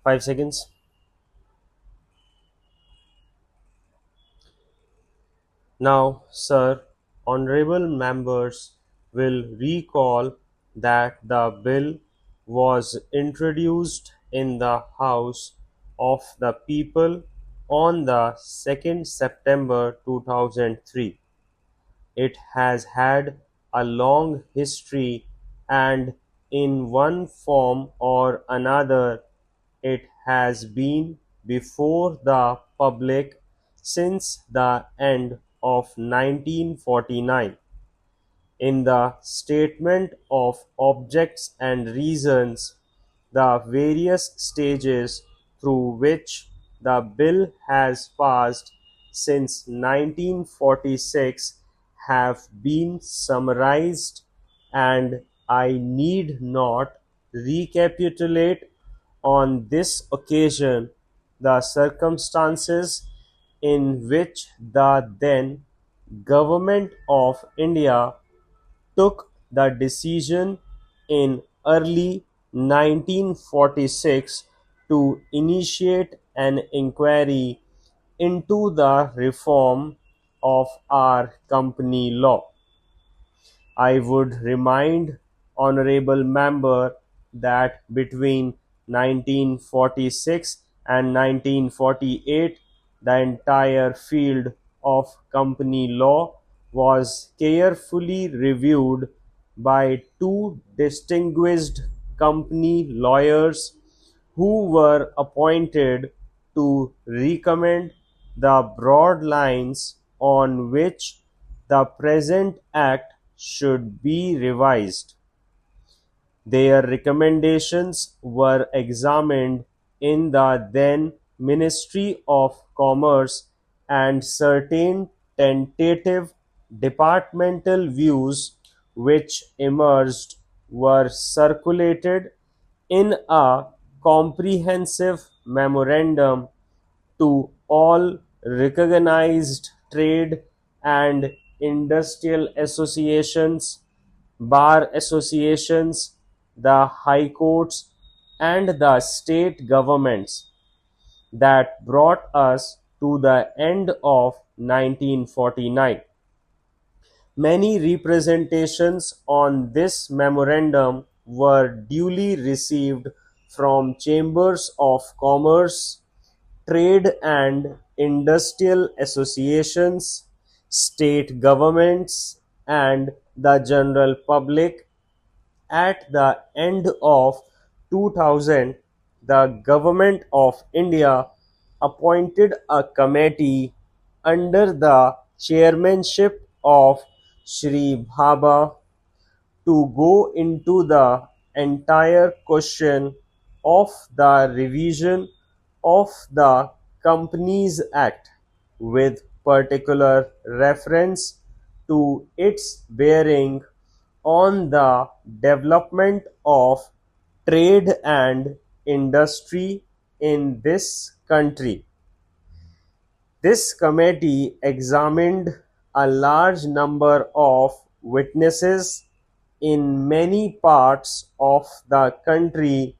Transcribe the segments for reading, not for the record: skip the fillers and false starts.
5 seconds. Now, sir, honorable members will recall that the bill was introduced in the House of the People on the 2nd September 2003. It has had a long history, and in one form or another it has been before the public since the end of 1949. In the statement of objects and reasons, the various stages through which the bill has passed since 1946 have been summarized, and I need not recapitulate on this occasion the circumstances in which the then Government of India took the decision in early 1946 to initiate an inquiry into the reform of our company law. I would remind honorable member that between 1946 and 1948 the entire field of company law was carefully reviewed by two distinguished company lawyers who were appointed to recommend the broad lines on which the present Act should be revised. Their recommendations were examined in the then Ministry of Commerce, and certain tentative departmental views which emerged were circulated in a comprehensive memorandum to all recognized trade and industrial associations, bar associations, the high courts, and the state governments. That brought us to the end of 1949. Many representations on this memorandum were duly received from chambers of commerce, trade and industrial associations, state governments, and the general public. At the end of 2000, the Government of India appointed a committee under the chairmanship of Shri Bhabha to go into the entire question of the revision of the Companies Act, with particular reference to its bearing on the development of trade and industry in this country. This committee examined a large number of witnesses in many parts of the country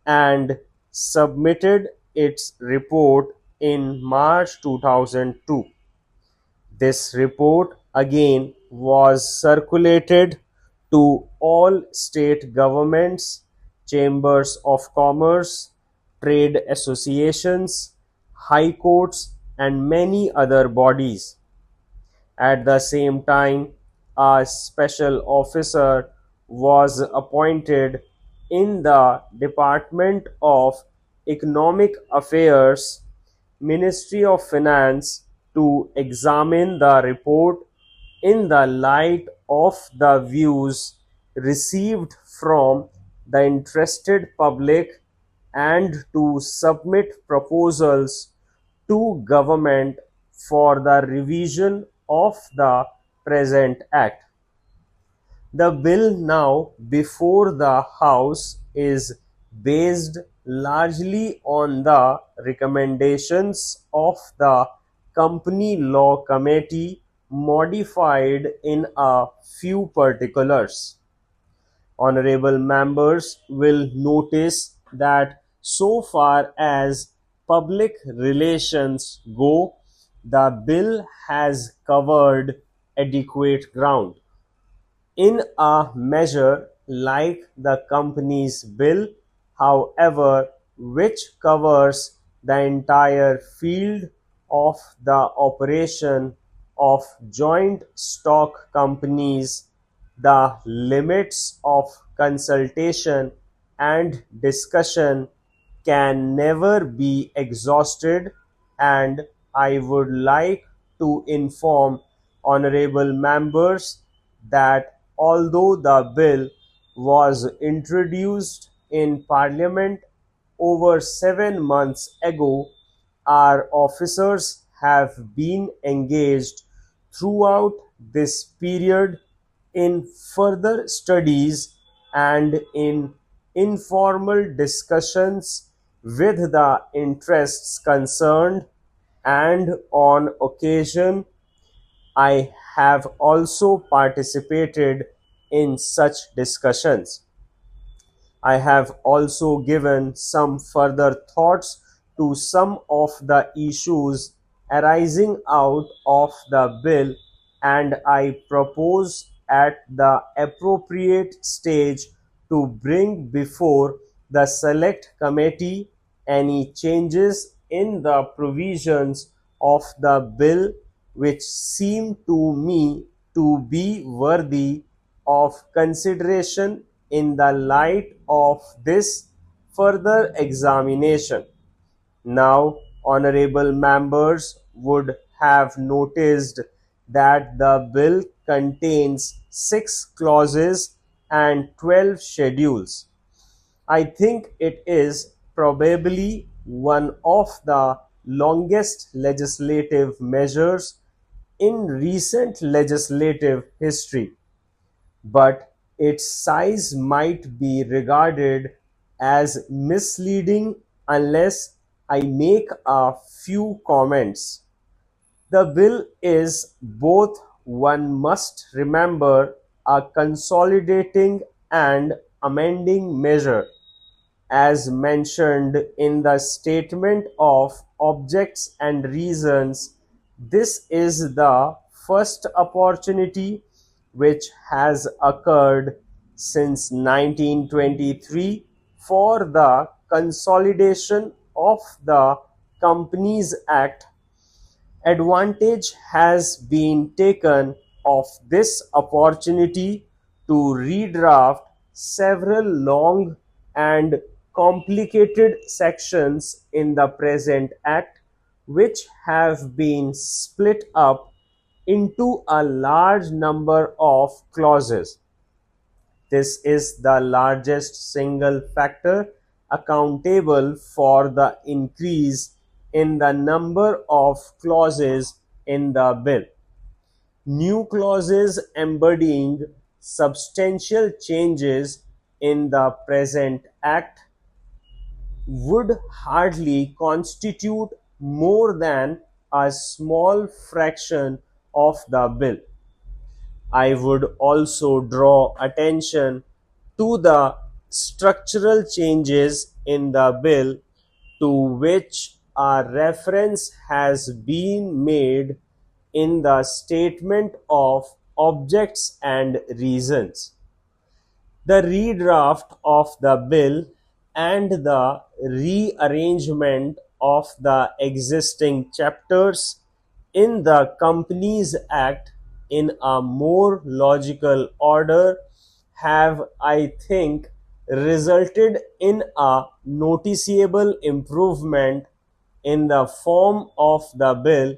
and submitted its report in March 2002. This report again was circulated to all state governments, chambers of commerce, trade associations, high courts, and many other bodies. At the same time, a special officer was appointed in the Department of Economic Affairs, Ministry of Finance, to examine the report in the light of the views received from the interested public and to submit proposals to government for the revision of the present Act. The bill now before the House is based largely on the recommendations of the Company Law Committee, modified in a few particulars. Honorable members will notice that So far as public relations go, the bill has covered adequate ground. In a measure like the Companies Bill, however, which covers the entire field of the operation of joint stock companies, the limits of consultation and discussion can never be exhausted, and I would like to inform honorable members that although the bill was introduced in Parliament over 7 months ago, our officers have been engaged throughout this period in further studies and in informal discussions with the interests concerned, and on occasion I have also participated in such discussions. I have also given some further thoughts to some of the issues arising out of the bill, and I propose at the appropriate stage to bring before the Select Committee any changes in the provisions of the bill which seem to me to be worthy of consideration in the light of this further examination. Now, honorable members would have noticed that the bill contains 6 clauses and 12 schedules. I think it is probably one of the longest legislative measures in recent legislative history, but its size might be regarded as misleading unless I make a few comments. The bill is both, one must remember, a consolidating and amending measure, as mentioned in the statement of objects and reasons. This is the first opportunity which has occurred since 1923 for the consolidation of the Companies Act. Advantage has been taken of this opportunity to redraft several long and complicated sections in the present Act, which have been split up into a large number of clauses. This is the largest single factor accountable for the increase in the number of clauses in the bill. New clauses embodying substantial changes in the present Act would hardly constitute more than a small fraction of the bill. I would also draw attention to the structural changes in the bill to which a reference has been made in the statement of objects and reasons. The redraft of the bill and the rearrangement of the existing chapters in the Companies Act in a more logical order have, I think, resulted in a noticeable improvement in the form of the bill,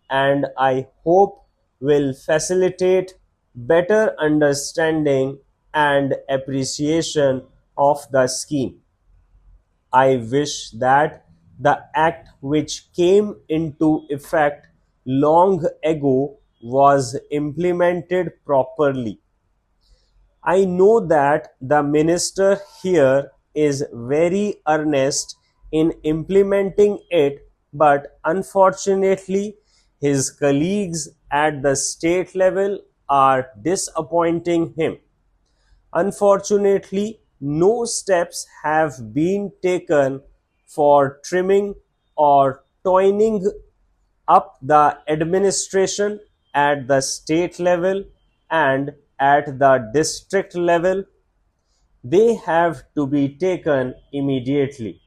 and I hope will facilitate better understanding and appreciation of the scheme. I wish that the act which came into effect long ago was implemented properly. I know that the minister here is very earnest in implementing it, but unfortunately, his colleagues at the state level are disappointing him. Unfortunately, no steps have been taken for trimming or toning up the administration at the state level and at the district level, they have to be taken immediately.